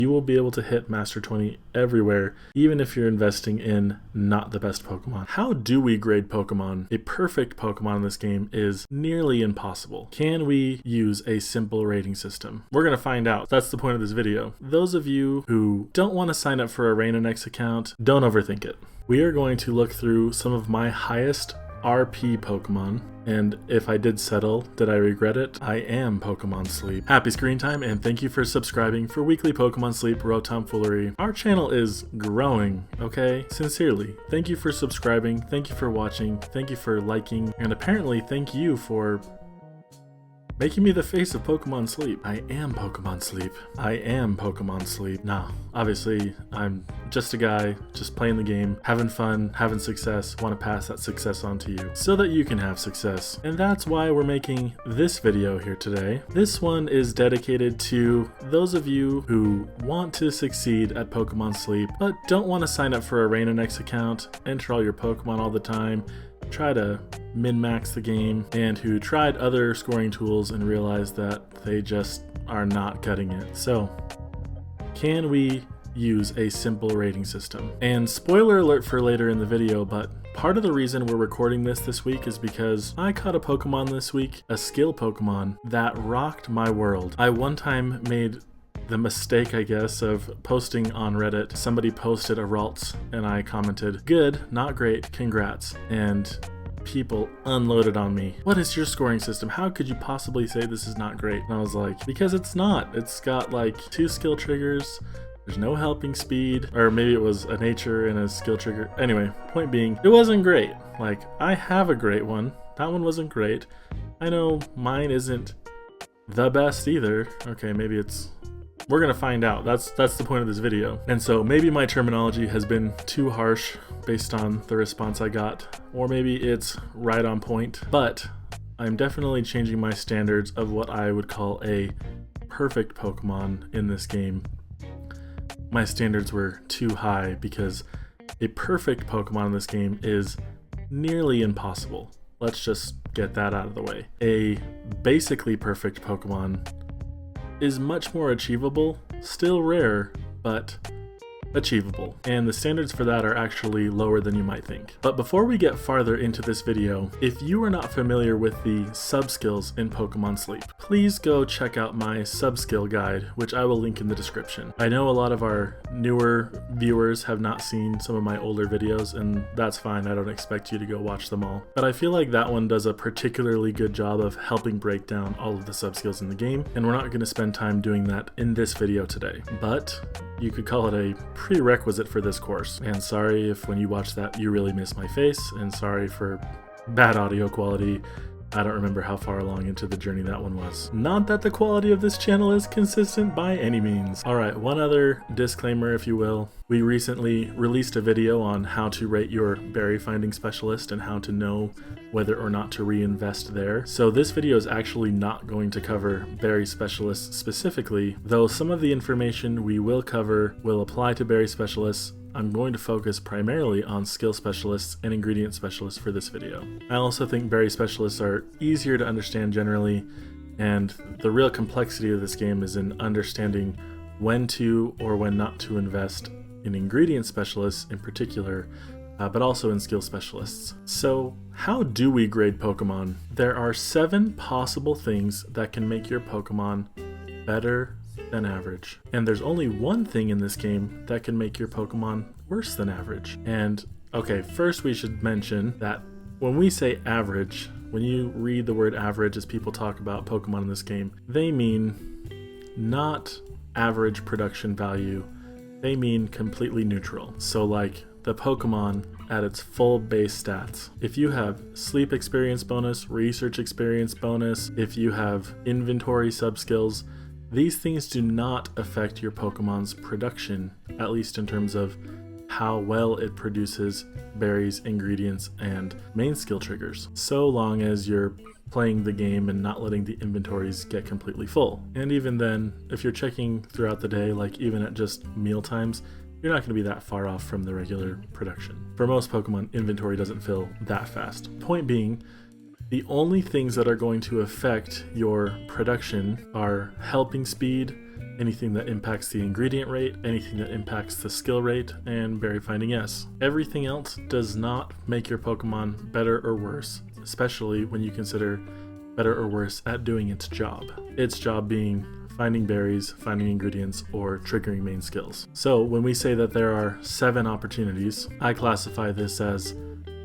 you will be able to hit Master 20 everywhere, even if you're investing in not the best Pokemon. How do we grade Pokemon? A perfect Pokemon in this game is nearly impossible. Can we use a simple rating system? We're going to find out. That's the point of this video. Those of you who don't want to sign up for a ReinaNext account, don't overthink it. We are going to look through some of my highest RP Pokemon, and if I did settle, did I regret it? I am Pokemon Sleep. Happy screen time, and thank you for subscribing for weekly Pokemon Sleep Road Tomfoolery. Our channel is growing, okay? Sincerely, thank you for subscribing, thank you for watching, thank you for liking, and apparently thank you for making me the face of Pokemon Sleep. I am Pokemon Sleep. I am Pokemon Sleep. Nah, obviously, I'm just a guy, just playing the game, having fun, having success, want to pass that success on to you so that you can have success. And that's why we're making this video here today. This one is dedicated to those of you who want to succeed at Pokemon Sleep, but don't want to sign up for a ReinaNext account, enter all your Pokemon all the time, try to min-max the game, and who tried other scoring tools and realized that they just are not cutting it. So, can we use a simple rating system? And spoiler alert for later in the video, but part of the reason we're recording this week is because I caught a Pokemon this week, a skill Pokemon, that rocked my world. I one time made the mistake, I guess, of posting on Reddit. Somebody posted a Ralts and I commented, "Good, not great, congrats." And people unloaded on me. "What is your scoring system? How could you possibly say this is not great?" And I was like, because it's not. It's got like 2 skill triggers. There's no helping speed, or maybe it was a nature and a skill trigger. Anyway, point being, it wasn't great. Like, I have a great one. That one wasn't great. I know mine isn't the best either. Okay, maybe it's... We're gonna find out. That's the point of this video. And so maybe my terminology has been too harsh based on the response I got, or maybe it's right on point, but I'm definitely changing my standards of what I would call a perfect Pokemon in this game. My standards were too high because a perfect Pokemon in this game is nearly impossible. Let's just get that out of the way. A basically perfect Pokemon is much more achievable, still rare, but achievable. And the standards for that are actually lower than you might think. But before we get farther into this video, if you are not familiar with the sub-skills in Pokemon Sleep, please go check out my sub-skill guide, which I will link in the description. I know a lot of our newer viewers have not seen some of my older videos, and that's fine, I don't expect you to go watch them all. But I feel like that one does a particularly good job of helping break down all of the sub-skills in the game, and we're not going to spend time doing that in this video today. But you could call it a prerequisite for this course. And sorry if when you watch that you really miss my face, and sorry for bad audio quality. I don't remember how far along into the journey that one was. Not that the quality of this channel is consistent by any means. Alright, one other disclaimer if you will. We recently released a video on how to rate your berry finding specialist and how to know whether or not to reinvest there. So this video is actually not going to cover berry specialists specifically, though some of the information we will cover will apply to berry specialists. I'm going to focus primarily on skill specialists and ingredient specialists for this video. I also think berry specialists are easier to understand generally, and the real complexity of this game is in understanding when to or when not to invest in ingredient specialists in particular, but also in skill specialists. So how do we grade Pokemon? There are 7 possible things that can make your Pokemon better than average. And there's only one thing in this game that can make your Pokemon worse than average. And okay, first we should mention that when we say average, when you read the word average as people talk about Pokemon in this game, they mean not average production value, they mean completely neutral. So like the Pokemon at its full base stats. If you have sleep experience bonus, research experience bonus, if you have inventory sub-skills, these things do not affect your Pokemon's production, at least in terms of how well it produces berries, ingredients, and main skill triggers, so long as you're playing the game and not letting the inventories get completely full. And even then, if you're checking throughout the day, like even at just meal times, you're not going to be that far off from the regular production. For most Pokemon, inventory doesn't fill that fast. Point being, The only things that are going to affect your production are helping speed, anything that impacts the ingredient rate, anything that impacts the skill rate, and berry finding S. Everything else does not make your Pokemon better or worse, especially when you consider better or worse at doing its job. Its job being finding berries, finding ingredients, or triggering main skills. So when we say that there are 7 opportunities, I classify this as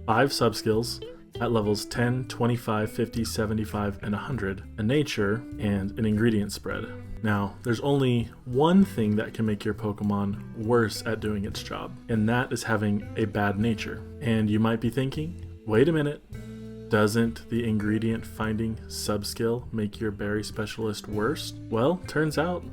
5 subskills at levels 10, 25, 50, 75, and 100, a nature, and an ingredient spread. Now, there's only one thing that can make your Pokemon worse at doing its job, and that is having a bad nature. And you might be thinking, wait a minute, doesn't the ingredient finding subskill make your berry specialist worse? Well, turns out,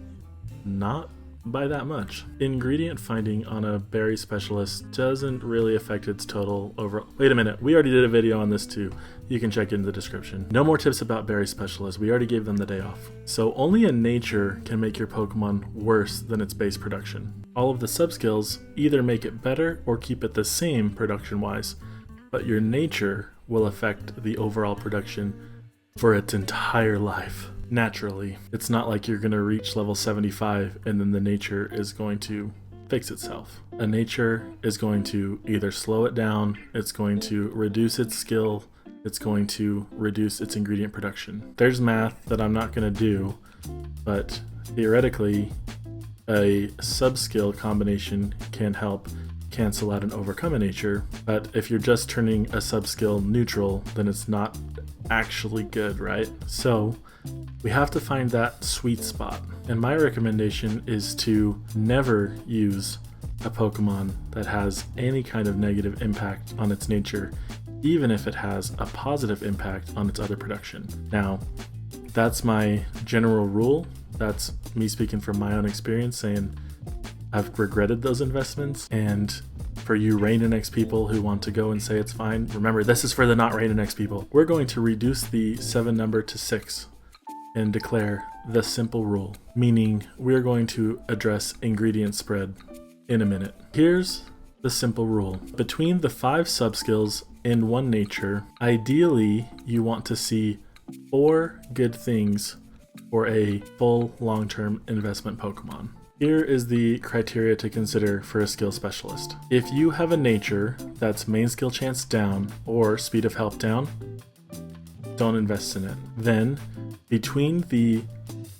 not by that much. Ingredient finding on a berry specialist doesn't really affect its total overall. Wait a minute, we already did a video on this too. You can check in the description. No more tips about berry specialists, we already gave them the day off. So only a nature can make your Pokemon worse than its base production. All of the subskills either make it better or keep it the same production-wise, but your nature will affect the overall production for its entire life. Naturally, it's not like you're going to reach level 75 and then the nature is going to fix itself. A nature is going to either slow it down, it's going to reduce its skill, it's going to reduce its ingredient production. There's math that I'm not going to do, but theoretically, a sub-skill combination can help cancel out and overcome a nature, but if you're just turning a sub-skill neutral, then it's not actually good, right? So we have to find that sweet spot, and my recommendation is to never use a Pokemon that has any kind of negative impact on its nature, even if it has a positive impact on its other production. Now, that's my general rule. That's me speaking from my own experience, saying I've regretted those investments. And for you Rain and X people who want to go and say it's fine, remember, this is for the not Rain and X people. We're going to reduce the 7 number to 6 and declare the simple rule, meaning we're going to address ingredient spread in a minute. Here's the simple rule. Between the 5 subskills in one nature, ideally you want to see 4 good things for a full long-term investment Pokemon. Here is the criteria to consider for a skill specialist. If you have a nature that's main skill chance down or speed of help down, don't invest in it. Then, between the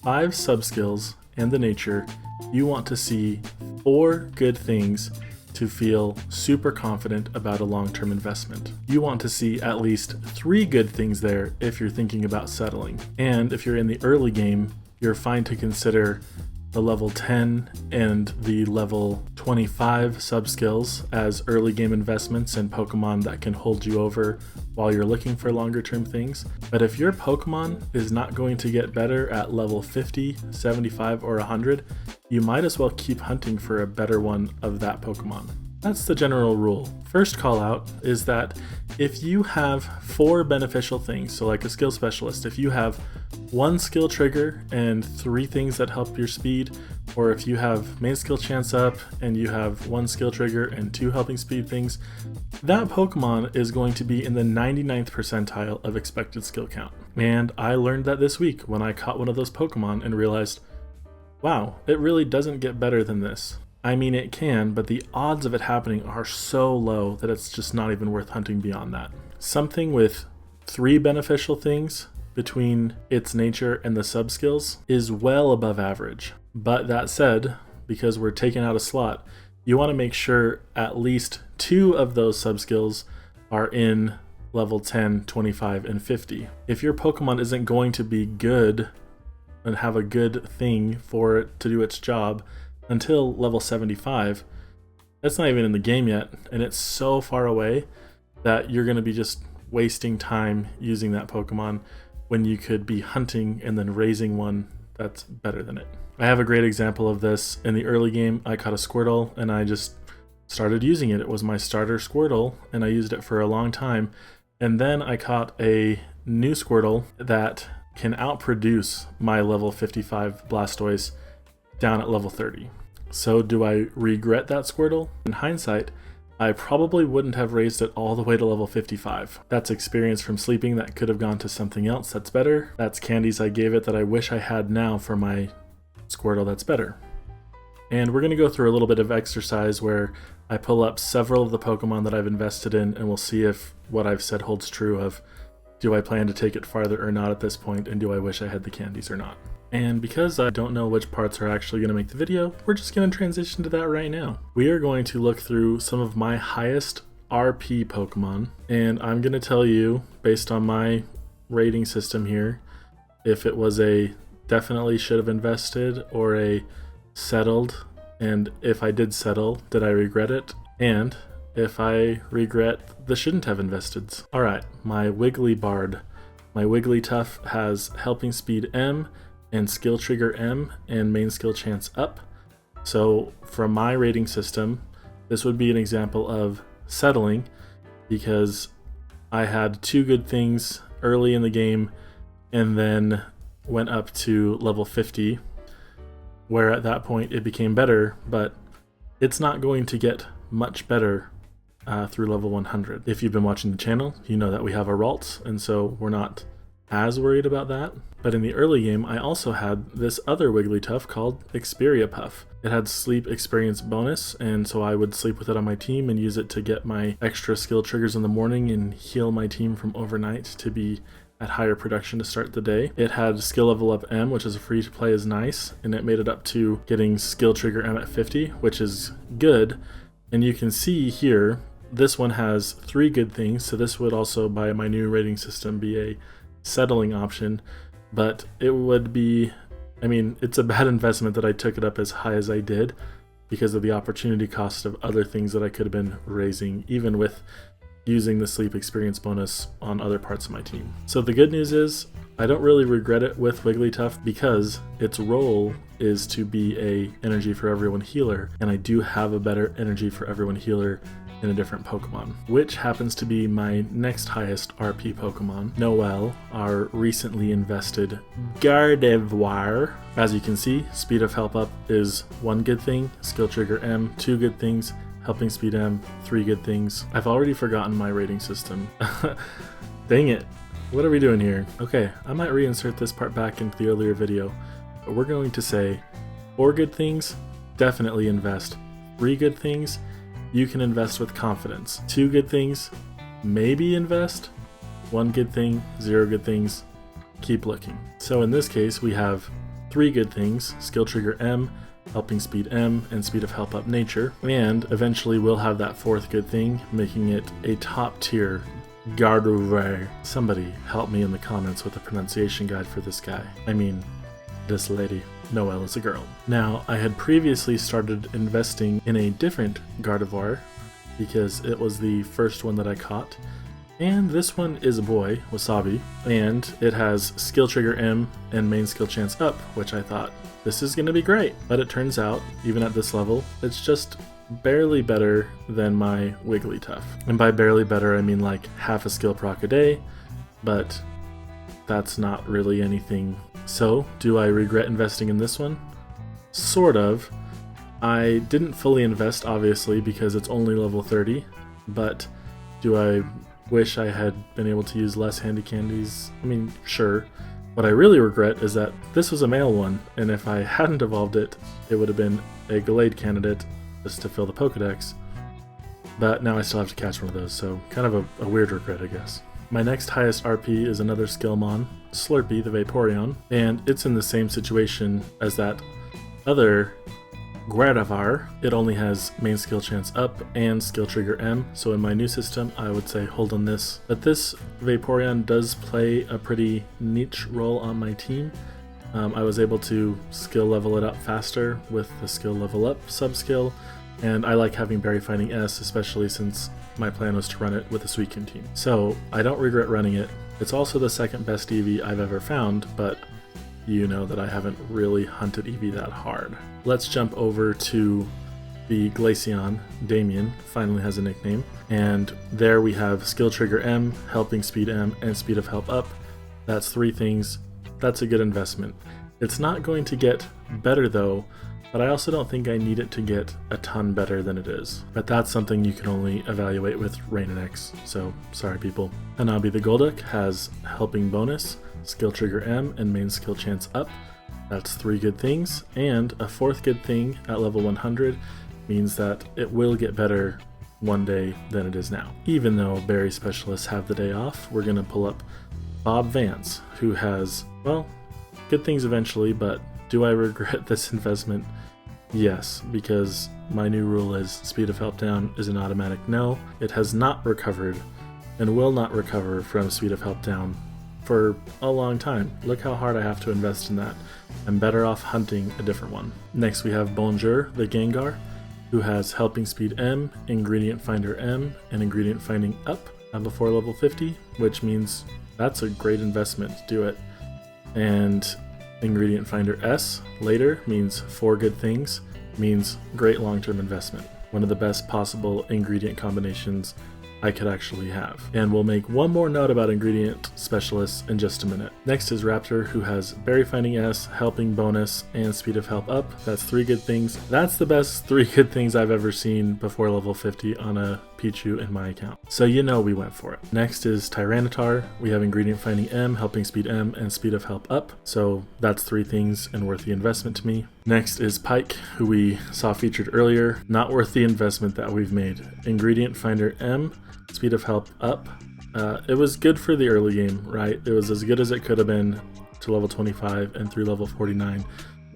5 subskills and the nature, you want to see 4 good things to feel super confident about a long-term investment. You want to see at least 3 good things there if you're thinking about settling. And if you're in the early game, you're fine to consider the level 10 and the level 25 subskills as early game investments in Pokemon that can hold you over while you're looking for longer term things. But if your Pokemon is not going to get better at level 50, 75, or 100, you might as well keep hunting for a better one of that Pokemon. That's the general rule. First call out is that if you have 4 beneficial things, so like a skill specialist, if you have 1 skill trigger and 3 things that help your speed, or if you have main skill chance up and you have 1 skill trigger and 2 helping speed things, that Pokemon is going to be in the 99th percentile of expected skill count. And I learned that this week when I caught one of those Pokemon and realized, wow, it really doesn't get better than this. I mean, it can, but the odds of it happening are so low that it's just not even worth hunting beyond that. Something with 3 beneficial things between its nature and the subskills is well above average. But that said, because we're taking out a slot, you want to make sure at least 2 of those subskills are in level 10, 25, and 50. If your Pokemon isn't going to be good and have a good thing for it to do its job until level 75, that's not even in the game yet, and it's so far away that you're going to be just wasting time using that Pokemon when you could be hunting and then raising one that's better than it. I have a great example of this. In the early game, I caught a Squirtle and I just started using it. It was my starter Squirtle and I used it for a long time. And then I caught a new Squirtle that can outproduce my level 55 Blastoise down at level 30. So do I regret that Squirtle? In hindsight, I probably wouldn't have raised it all the way to level 55. That's experience from sleeping that could have gone to something else that's better. That's candies I gave it that I wish I had now for my Squirtle that's better. And we're going to go through a little bit of exercise where I pull up several of the Pokemon that I've invested in, and we'll see if what I've said holds true of, do I plan to take it farther or not at this point, and do I wish I had the candies or not. And because I don't know which parts are actually going to make the video, we're just going to transition to that right now. We are going to look through some of my highest RP Pokemon, and I'm going to tell you, based on my rating system here, if it was a definitely should have invested or a settled, and if I did settle, did I regret it, and if I regret the shouldn't have invested. Alright, my Wigglytuff. My Wigglytuff has Helping Speed M, and Skill Trigger M, and Main Skill Chance Up. So from my rating system, this would be an example of settling, because I had two good things early in the game and then went up to level 50, where at that point it became better, but it's not going to get much better through level 100. If you've been watching the channel, you know that we have a Ralts, and so we're not as worried about that. But in the early game, I also had this other Wigglytuff called Experiapuff. It had sleep experience bonus, and so I would sleep with it on my team and use it to get my extra skill triggers in the morning and heal my team from overnight to be at higher production to start the day. It had Skill Level Up M, which is a free to play is nice, and it made it up to getting Skill Trigger M at 50, which is good. And you can see here, this one has 3 good things, so this would also, by my new rating system, be a settling option, but it would be, I mean, it's a bad investment that I took it up as high as I did because of the opportunity cost of other things that I could have been raising, even with using the sleep experience bonus on other parts of my team. So the good news is, I don't really regret it with Wigglytuff because its role is to be a energy for everyone healer, and I do have a better energy for everyone healer in a different Pokemon, which happens to be my next highest RP Pokemon, Noelle, our recently invested Gardevoir. As you can see, Speed of Help Up is 1 good thing, Skill Trigger M 2 good things, Helping Speed M 3 good things. I've already forgotten my rating system. Dang it. What are we doing here? Okay, I might reinsert this part back into the earlier video, but we're going to say 4 good things, definitely invest. 3 good things, you can invest with confidence. 2 good things, maybe invest. 1 good thing, 0 good things, keep looking. So in this case, we have 3 good things, Skill Trigger M, Helping Speed M, and Speed of Help Up Nature, and eventually we'll have that 4th good thing, making it a top tier Gardevoir. Somebody help me in the comments with a pronunciation guide for this guy. I mean, this lady. Noelle is a girl. Now, I had previously started investing in a different Gardevoir because it was the first one that I caught, and this one is a boy, Wasabi, and it has Skill Trigger M and Main Skill Chance Up, which I thought, this is going to be great. But it turns out, even at this level, it's just barely better than my Wigglytuff. And by barely better, I mean like half a skill proc a day, but that's not really anything. So, do I regret investing in this one? Sort of. I didn't fully invest, obviously, because it's only level 30, but do I wish I had been able to use less handy candies? I mean, sure. What I really regret is that this was a male one, and if I hadn't evolved it, it would have been a Gallade candidate just to fill the Pokedex. But now I still have to catch one of those, so kind of a weird regret, I guess. My next highest RP is another Skillmon, Slurpee the Vaporeon, and it's in the same situation as that other Gardevoir. It only has Main Skill Chance Up and Skill Trigger M, so in my new system I would say hold on this. But this Vaporeon does play a pretty niche role on my team. I was able to skill level it up faster with the Skill Level Up sub-skill, and I like having Berry Fighting S, especially since my plan was to run it with a Suicune team. So I don't regret running it. It's also the second best Eevee I've ever found, but you know that I haven't really hunted Eevee that hard. Let's jump over to the Glaceon. Damien finally has a nickname, and there we have Skill Trigger M, Helping Speed M, and Speed of Help Up. That's 3 things. That's a good investment. It's not going to get better though but I also don't think I need it to get a ton better than it is. But that's something you can only evaluate with Rain and X, so sorry people. Hanabi the Golduck has Helping Bonus, Skill Trigger M, and Main Skill Chance up. That's 3 good things, and a 4th good thing at level 100 means that it will get better one day than it is now. Even though Berry Specialists have the day off, we're going to pull up Bob Vance, who has, well, good things eventually, but do I regret this investment? Yes, because my new rule is Speed of Help Down is an automatic no. It has not recovered and will not recover from Speed of Help Down for a long time. Look how hard I have to invest in that. I'm better off hunting a different one. Next we have Bonjour the Gengar, who has Helping Speed M, Ingredient Finder M, and Ingredient Finding up before level 50, which means that's a great investment to do it. And Ingredient Finder S later means 4 good things, means great long-term investment. One of the best possible ingredient combinations I could actually have. And we'll make one more note about ingredient specialists in just a minute. Next is Raptor, who has Berry Finding S, Helping Bonus, and Speed of Help up. That's 3 good things. That's the best 3 good things I've ever seen before level 50 on a Pichu in my account. So you know we went for it. Next is Tyranitar. We have Ingredient Finding M, Helping Speed M, and Speed of Help up. So that's 3 things and worth the investment to me. Next is Pike, who we saw featured earlier. Not worth the investment that we've made. Ingredient Finder M, Speed of Help up. It was good for the early game, right? It was as good as it could have been to level 25 and through level 49,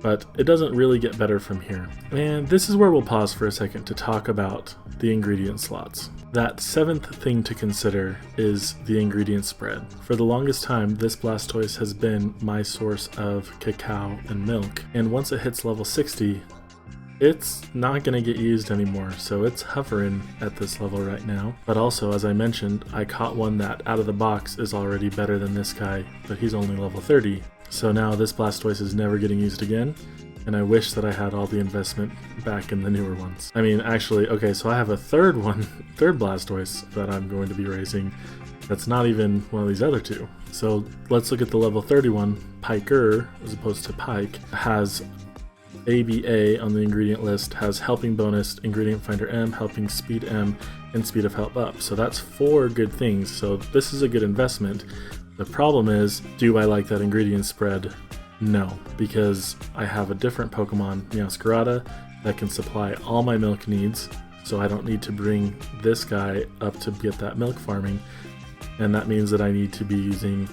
but it doesn't really get better from here. And this is where we'll pause for a second to talk about the ingredient slots. That 7th thing to consider is the ingredient spread. For the longest time, this Blastoise has been my source of cacao and milk, and once it hits level 60, it's not going to get used anymore, so it's hovering at this level right now. But also, as I mentioned, I caught one that out of the box is already better than this guy, but he's only level 30. So now this Blastoise is never getting used again, and I wish that I had all the investment back in the newer ones. I mean, actually, okay, so I have a third Blastoise that I'm going to be raising that's not even one of these other 2. So let's look at the level 31. Piker, as opposed to Pike, has ABA on the ingredient list, has Helping Bonus, Ingredient Finder M, Helping Speed M, and Speed of Help up. So that's 4 good things, so this is a good investment. The problem is, do I like that ingredient spread? No, because I have a different Pokemon, Meowscarada, that can supply all my milk needs, so I don't need to bring this guy up to get that milk farming, and that means that I need to be using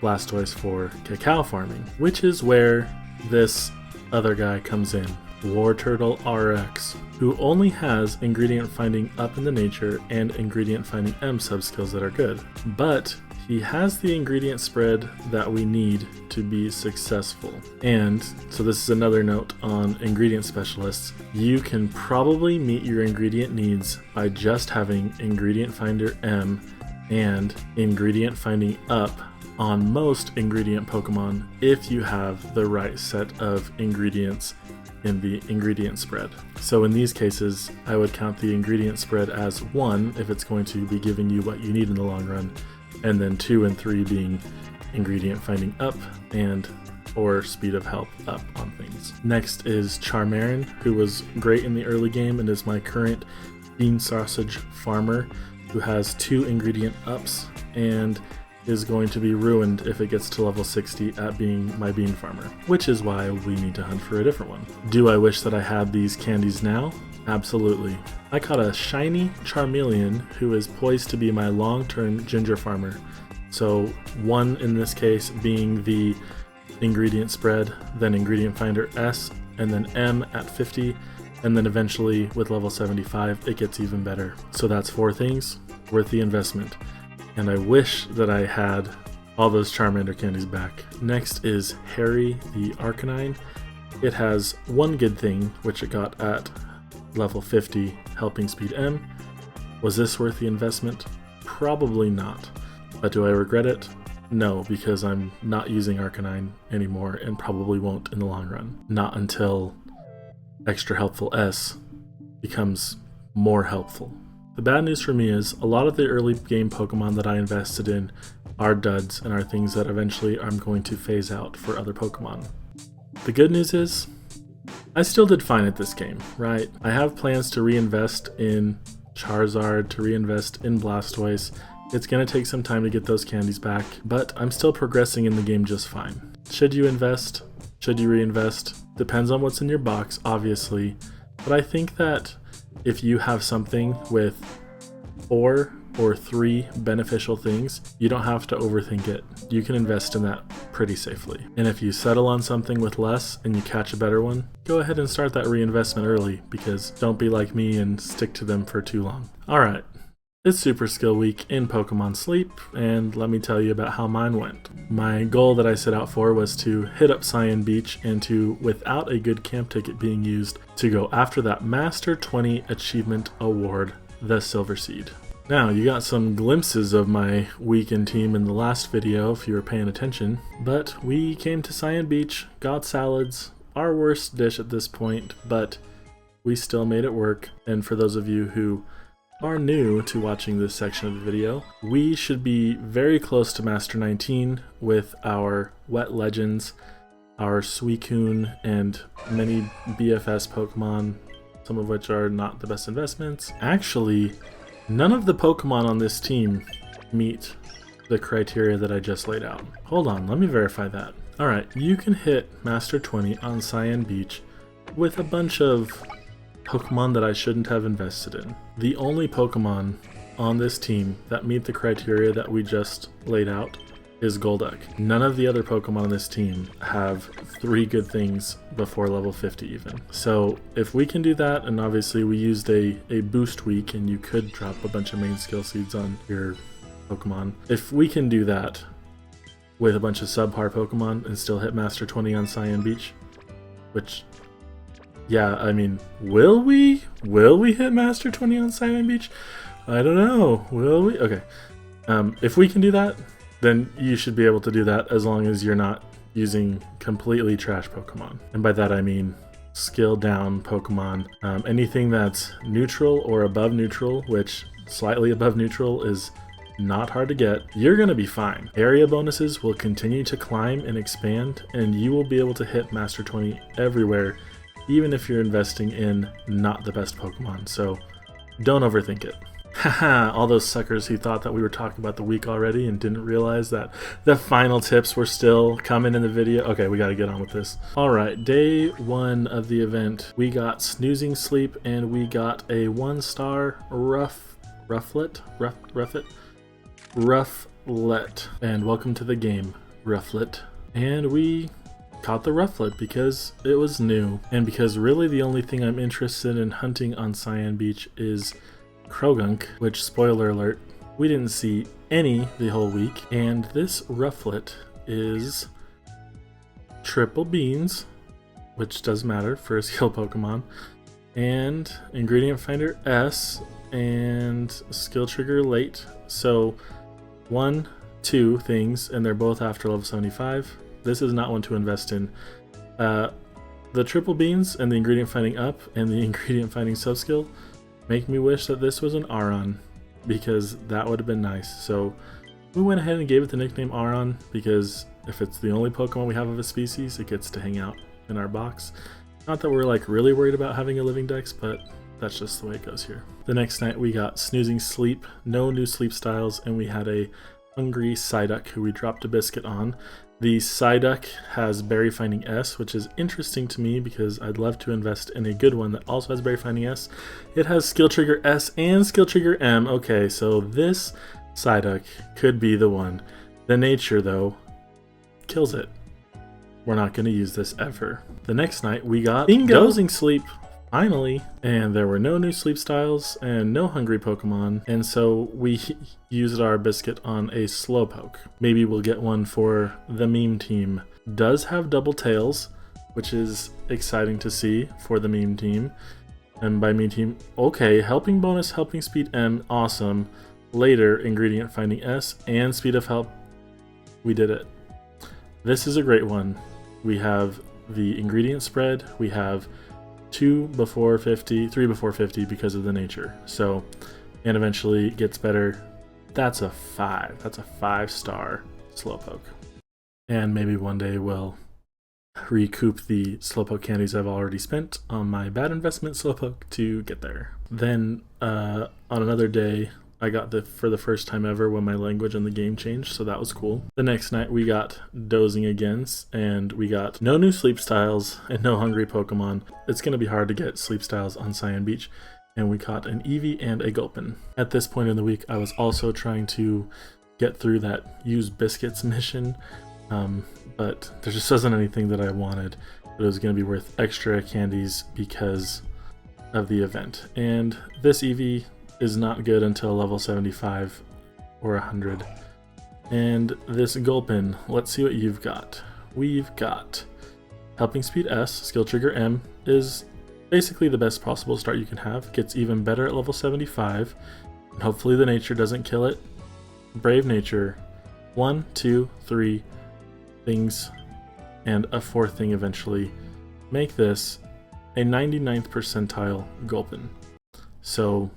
Blastoise for cacao farming, which is where this other guy comes in, Wartortle RX, who only has Ingredient Finding up in the nature and Ingredient Finding M subskills that are good. But he has the ingredient spread that we need to be successful. And so this is another note on ingredient specialists. You can probably meet your ingredient needs by just having Ingredient Finder M and Ingredient Finding up on most ingredient Pokemon if you have the right set of ingredients in the ingredient spread. So in these cases, I would count the ingredient spread as 1 if it's going to be giving you what you need in the long run, and then 2 and 3 being Ingredient Finding up and or Speed of Help up on things. Next is Charmarin, who was great in the early game and is my current Bean Sausage farmer, who has 2 ingredient ups and is going to be ruined if it gets to level 60 at being my bean farmer, which is why we need to hunt for a different one. Do I wish that I had these candies now? Absolutely. I caught a shiny Charmeleon who is poised to be my long-term ginger farmer. So 1 in this case being the ingredient spread, then Ingredient Finder S, and then M at 50, and then eventually with level 75 it gets even better. So that's 4 things worth the investment. And I wish that I had all those Charmander candies back. Next is Harry the Arcanine. It has 1 good thing, which it got at level 50, Helping Speed M. Was this worth the investment? Probably not. But do I regret it? No, because I'm not using Arcanine anymore and probably won't in the long run. Not until Extra Helpful S becomes more helpful. The bad news for me is a lot of the early game Pokemon that I invested in are duds and are things that eventually I'm going to phase out for other Pokemon. The good news is I still did fine at this game, right? I have plans to reinvest in Charizard, to reinvest in Blastoise. It's going to take some time to get those candies back, but I'm still progressing in the game just fine. Should you invest? Should you reinvest? Depends on what's in your box, obviously. But I think that if you have something with 4 or 3 beneficial things, you don't have to overthink it. You can invest in that pretty safely. And if you settle on something with less and you catch a better one, go ahead and start that reinvestment early, because don't be like me and stick to them for too long. Alright, it's Super Skill Week in Pokemon Sleep, and let me tell you about how mine went. My goal that I set out for was to hit up Cyan Beach and to, without a good camp ticket being used, to go after that Master 20 Achievement Award, the Silver Seed. Now, you got some glimpses of my weekend team in the last video if you were paying attention, but we came to Cyan Beach, got salads, our worst dish at this point, but we still made it work. And for those of you who are new to watching this section of the video, we should be very close to Master 19 with our Wet Legends, our Suicune, and many BFS Pokemon, some of which are not the best investments. Actually, none of the Pokemon on this team meet the criteria that I just laid out. Hold on, let me verify that. Alright, you can hit Master 20 on Cyan Beach with a bunch of Pokemon that I shouldn't have invested in. The only Pokemon on this team that meet the criteria that we just laid out is Golduck. None of the other Pokemon on this team have 3 good things before level 50 even. So if we can do that, and obviously we used a boost week and you could drop a bunch of main skill seeds on your Pokemon. If we can do that with a bunch of subpar Pokemon and still hit Master 20 on Cyan Beach, which, yeah, I mean, will we? Will we hit Master 20 on Cyan Beach? I don't know. Will we? Okay. If we can do that, then you should be able to do that as long as you're not using completely trash Pokemon. And by that I mean skill down Pokemon. Anything that's neutral or above neutral, which slightly above neutral is not hard to get, you're gonna be fine. Area bonuses will continue to climb and expand, and you will be able to hit Master 20 everywhere, even if you're investing in not the best Pokemon. So don't overthink it. Haha, all those suckers who thought that we were talking about the week already and didn't realize that the final tips were still coming in the video. Okay, we gotta get on with this. Alright, day 1 of the event. We got Snoozing Sleep and we got a 1-star Rufflet. And welcome to the game, Rufflet. And we caught the Rufflet because it was new. And because really the only thing I'm interested in hunting on Cyan Beach is Krogunk, which, spoiler alert, we didn't see any the whole week. And this Rufflet is triple beans, which does matter for a skill Pokemon, and ingredient finder S, and skill trigger late. So 1, 2 things, and they're both after level 75. This is not one to invest in. The triple beans and the ingredient finding up and the ingredient finding sub skill make me wish that this was an Aron, because that would have been nice. So we went ahead and gave it the nickname Aron, because if it's the only Pokemon we have of a species, it gets to hang out in our box. Not that we're like really worried about having a living dex, but that's just the way it goes here. The next night we got Snoozing Sleep, no new sleep styles, and we had a hungry Psyduck who we dropped a biscuit on. The Psyduck has Berry Finding S, which is interesting to me because I'd love to invest in a good one that also has Berry Finding S. It has Skill Trigger S and Skill Trigger M. Okay, so this Psyduck could be the one. The nature, though, kills it. We're not going to use this ever. The next night we got Dozing Sleep, finally, and there were no new sleep styles and no hungry Pokemon, and so we used our biscuit on a Slowpoke. Maybe we'll get one for the meme team. Does have double tails, which is exciting to see for the meme team. And by meme team, okay, helping bonus, helping speed M, awesome. Later, ingredient finding S and speed of help. We did it. This is a great one. We have the ingredient spread, we have 2 before 50, 3 before 50 because of the nature. So, and eventually it gets better. That's a 5. That's a 5-star Slowpoke. And maybe one day we'll recoup the Slowpoke candies I've already spent on my bad investment Slowpoke to get there. Then on another day, I got for the first time ever when my language in the game changed, so that was cool. The next night we got dozing again, and we got no new sleep styles and no hungry Pokemon. It's going to be hard to get sleep styles on Cyan Beach, and we caught an Eevee and a Gulpin. At this point in the week, I was also trying to get through that use biscuits mission, but there just wasn't anything that I wanted, but it was going to be worth extra candies because of the event. And this Eevee is not good until level 75 or 100. And this Gulpin, let's see what you've got. We've got Helping Speed S, Skill Trigger M, is basically the best possible start you can have. Gets even better at level 75, and hopefully the nature doesn't kill it. Brave Nature, 1, 2, 3 things, and a 4th thing eventually. Make this a 99th percentile Gulpin. So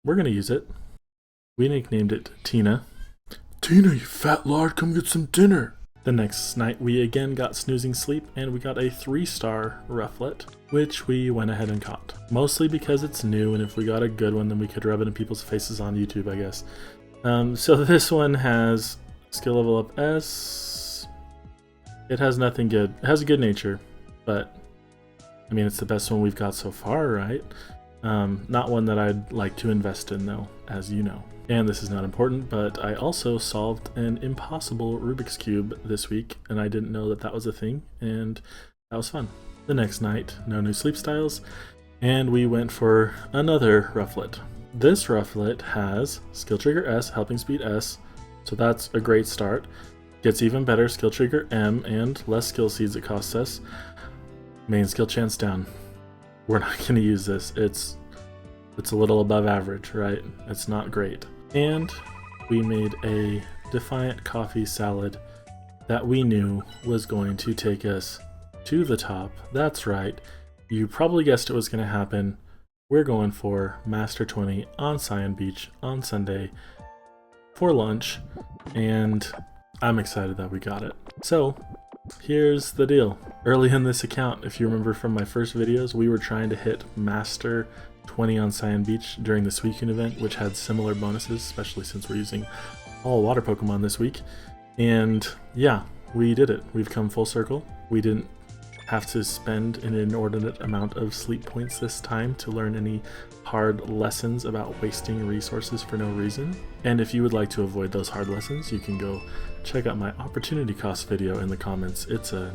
we're going to use it. We nicknamed it Tina. Tina, you fat lard, come get some dinner. The next night we again got Snoozing Sleep, and we got a 3-star Rufflet, which we went ahead and caught. Mostly because it's new, and if we got a good one then we could rub it in people's faces on YouTube, I guess. So this one has skill level up S. It has nothing good. It has a good nature, but I mean it's the best one we've got so far, right? Not one that I'd like to invest in though, as you know. And this is not important, but I also solved an impossible Rubik's Cube this week, and I didn't know that that was a thing, and that was fun. The next night, no new sleep styles, and we went for another Rufflet. This Rufflet has Skill Trigger S, Helping Speed S, so that's a great start. Gets even better, Skill Trigger M, and less skill seeds it costs us. Main skill chance down. We're not going to use this. It's a little above average, right? It's not great. And we made a Defiant Coffee Salad that we knew was going to take us to the top. That's right. You probably guessed it was going to happen. We're going for Master 20 on Cyan Beach on Sunday for lunch, and I'm excited that we got it. So here's the deal. Early in this account, if you remember from my first videos, we were trying to hit Master 20 on Cyan Beach during the Suicune event, which had similar bonuses, especially since we're using all water Pokemon this week. And yeah, we did it. We've come full circle. We didn't have to spend an inordinate amount of sleep points this time to learn any hard lessons about wasting resources for no reason. And if you would like to avoid those hard lessons, you can go check out my opportunity cost video in the comments. It's a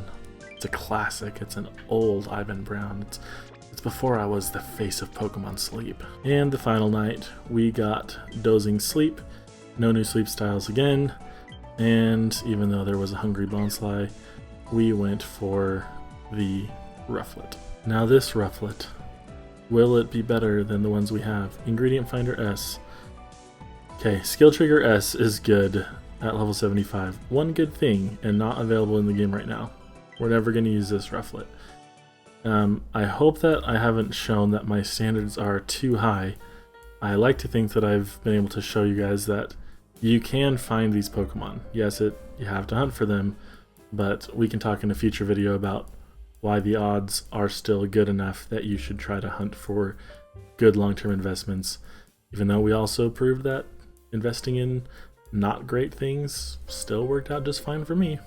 classic. It's an old iBenBrown. It's before I was the face of Pokemon Sleep. And the final night, we got Dozing Sleep, no new sleep styles again, and even though there was a Hungry Bonsly, we went for the Rufflet. Now this Rufflet, will it be better than the ones we have? Ingredient Finder S. Okay, Skill Trigger S is good at level 75. One good thing, and not available in the game right now. We're never going to use this Rufflet. I hope that I haven't shown that my standards are too high. I like to think that I've been able to show you guys that you can find these Pokemon. Yes, you have to hunt for them, but we can talk in a future video about why the odds are still good enough that you should try to hunt for good long-term investments, even though we also proved that investing in not great things still worked out just fine for me.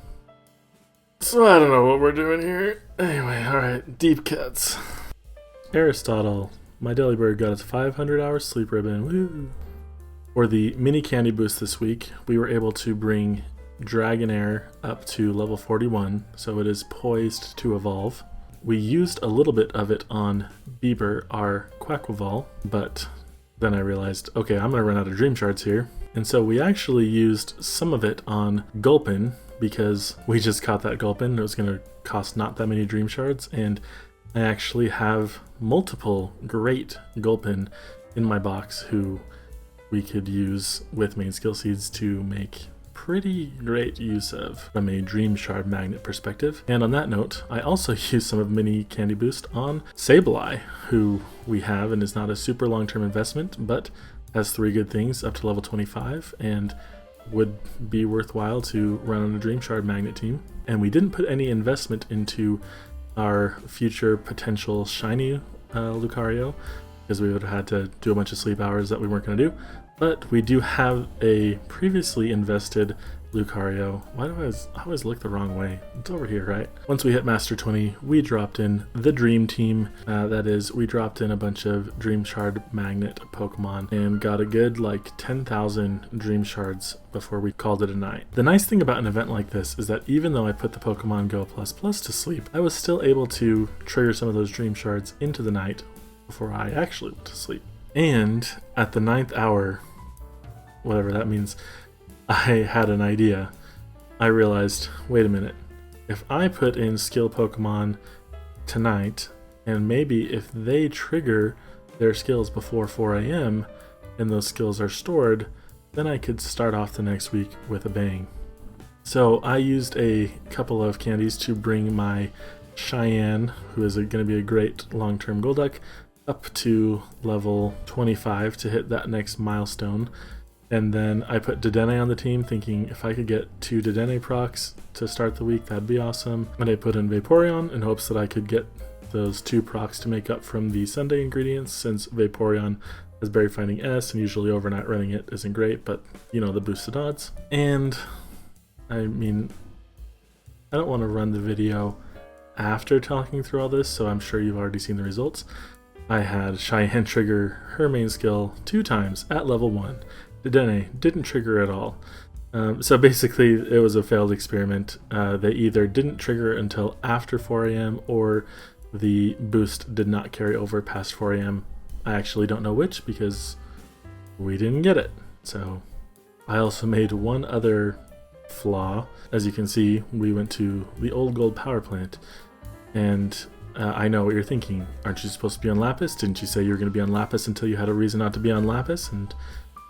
So I don't know what we're doing here. Anyway, alright, deep cuts. Aristotle, my Delibird got its 500-hour sleep ribbon. Woo! For the mini candy boost this week, we were able to bring Dragonair up to level 41, so it is poised to evolve. We used a little bit of it on Bieber, our Quaquaval, but then I realized, okay, I'm going to run out of Dream Shards here. And so we actually used some of it on Gulpin, because we just caught that Gulpin. It was going to cost not that many Dream Shards, and I actually have multiple great Gulpin in my box who we could use with main skill seeds to make pretty great use of from a Dream Shard magnet perspective. And on that note, I also used some of Mini Candy Boost on Sableye, who we have and is not a super long-term investment, but has 3 good things up to level 25, and would be worthwhile to run on a Dream Shard Magnet team. And we didn't put any investment into our future potential shiny Lucario, because we would have had to do a bunch of sleep hours that we weren't going to do. But we do have a previously invested Lucario. Why do I always look the wrong way? It's over here, right? Once we hit Master 20, we dropped in the Dream Team. That is, we dropped in a bunch of Dream Shard Magnet Pokemon and got a good like 10,000 Dream Shards before we called it a night. The nice thing about an event like this is that even though I put the Pokemon Go Plus Plus to sleep, I was still able to trigger some of those Dream Shards into the night before I actually went to sleep. And at the 9th hour, whatever that means, I had an idea. I realized, wait a minute, if I put in skill Pokemon tonight, and maybe if they trigger their skills before 4 a.m. and those skills are stored, then I could start off the next week with a bang. So I used a couple of candies to bring my Cyan, who is going to be a great long-term Golduck, up to level 25 to hit that next milestone. And then I put Dedenne on the team, thinking if I could get 2 Dedenne Procs to start the week, that'd be awesome. And I put in Vaporeon in hopes that I could get those 2 Procs to make up from the Sunday ingredients, since Vaporeon has Berry Finding S, and usually overnight running it isn't great, but you know, the boosted odds. And I mean, I don't want to run the video after talking through all this, so I'm sure you've already seen the results. I had Cheyenne trigger her main skill 2 times at level 1. Dedenne didn't trigger at all. So basically it was a failed experiment. They either didn't trigger until after 4 a.m. or the boost did not carry over past 4 a.m. I actually don't know which, because we didn't get it. So I also made one other flaw. As you can see, we went to the old gold power plant, and I know what you're thinking. Aren't you supposed to be on Lapis? Didn't you say you were going to be on Lapis until you had a reason not to be on Lapis? And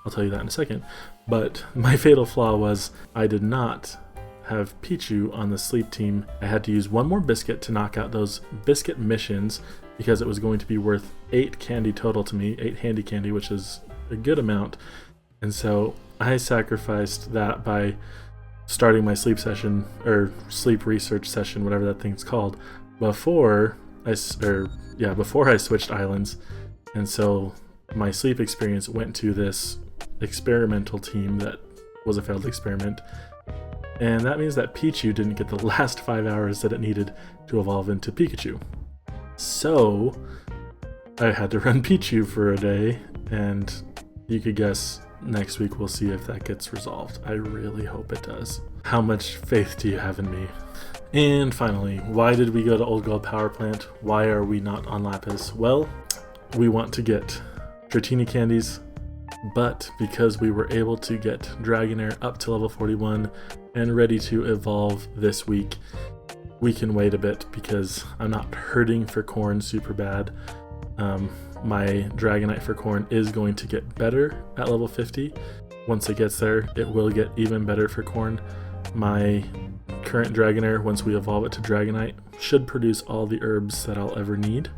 I'll tell you that in a second. But my fatal flaw was I did not have Pichu on the sleep team. I had to use one more biscuit to knock out those biscuit missions, because it was going to be worth 8 candy total to me, 8 handy candy, which is a good amount. And so I sacrificed that by starting my sleep session, or sleep research session, whatever that thing's called, before I switched islands. And so my sleep experience went to this experimental team that was a failed experiment, and that means that Pichu didn't get the last 5 hours that it needed to evolve into Pikachu. So I had to run Pichu for a day, and you could guess next week we'll see if that gets resolved. I really hope it does. How much faith do you have in me? And finally, why did we go to Old Gold Power Plant? Why are we not on Lapis? Well, we want to get Dratini candies, but because we were able to get Dragonair up to level 41 and ready to evolve this week, we can wait a bit because I'm not hurting for corn super bad. My Dragonite for corn is going to get better at level 50. Once it gets there, it will get even better for corn. My current Dragonair, once we evolve it to Dragonite, should produce all the herbs that I'll ever need.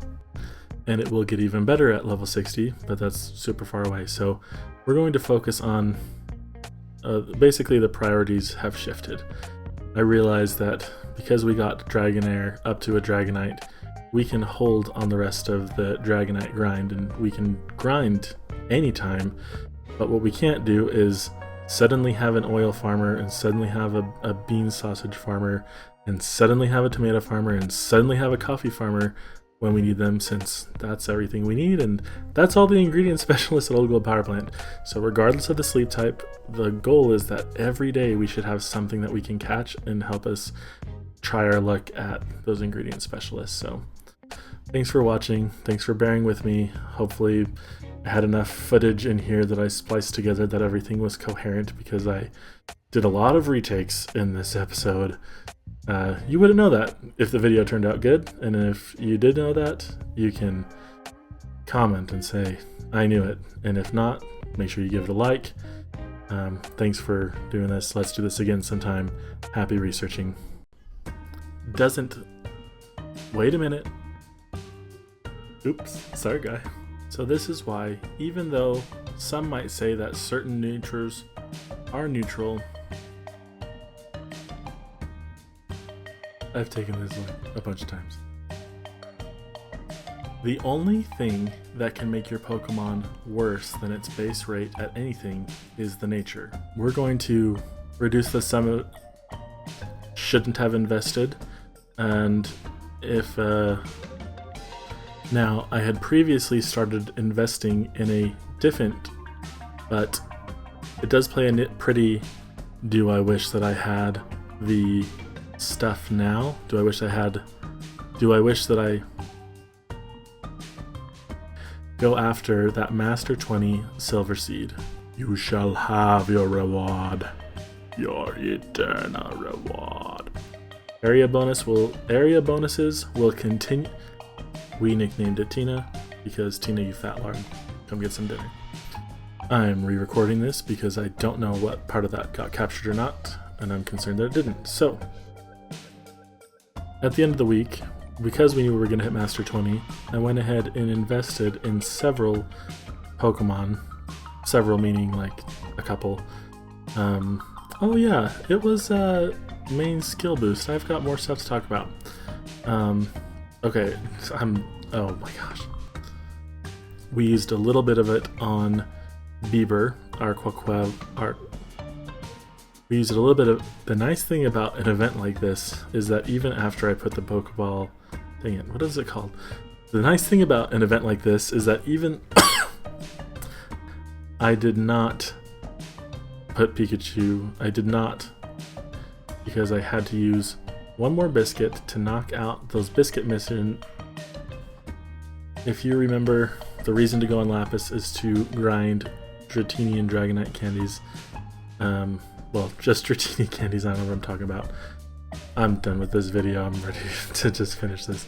And it will get even better at level 60, but that's super far away. So we're going to focus on, basically the priorities have shifted. I realized that because we got Dragonair up to a Dragonite, we can hold on the rest of the Dragonite grind, and we can grind anytime, but what we can't do is suddenly have an oil farmer, and suddenly have a bean sausage farmer, and suddenly have a tomato farmer, and suddenly have a coffee farmer when we need them, since that's everything we need, and that's all the ingredient specialists at Old Gold Power Plant. So regardless of the sleep type, the goal is that every day we should have something that we can catch and help us try our luck at those ingredient specialists. So thanks for watching, thanks for bearing with me. Hopefully I had enough footage in here that I spliced together that everything was coherent, because I did a lot of retakes in this episode. You wouldn't know that if the video turned out good, and if you did know that, you can comment and say, I knew it, and if not, make sure you give it a like. Thanks for doing this. Let's do this again sometime. Happy researching. Wait a minute. Oops, sorry guy. So this is why, even though some might say that certain natures our neutral. I've taken this like a bunch of times. The only thing that can make your Pokemon worse than its base rate at anything is the nature. We're going to reduce the sum of shouldn't have invested, and if now I had previously started investing in a different, but it does play a pretty do I wish that I had the stuff now? Do I wish that I go after that Master 20 Silver Seed? You shall have your reward. Your eternal reward. Area bonuses will continue. We nicknamed it Tina because Tina, you fat lard, come get some dinner. I'm re-recording this because I don't know what part of that got captured or not, and I'm concerned that it didn't. So, at the end of the week, because we knew we were going to hit Master 20, I went ahead and invested in several Pokemon. Several meaning like a couple. Oh yeah, it was main skill boost. I've got more stuff to talk about. Okay, so oh my gosh. We used a little bit of it on Bieber, we used it a little bit of. The nice thing about an event like this is that even after I put the Pokeball, dang it, what is it called? The nice thing about an event like this is that even I did not put Pikachu, because I had to use one more biscuit to knock out those biscuit mission. If you remember, the reason to go on Lapis is to grind Dratini and Dragonite candies. Well, just Dratini candies, I don't know what I'm talking about. I'm done with this video, I'm ready to just finish this.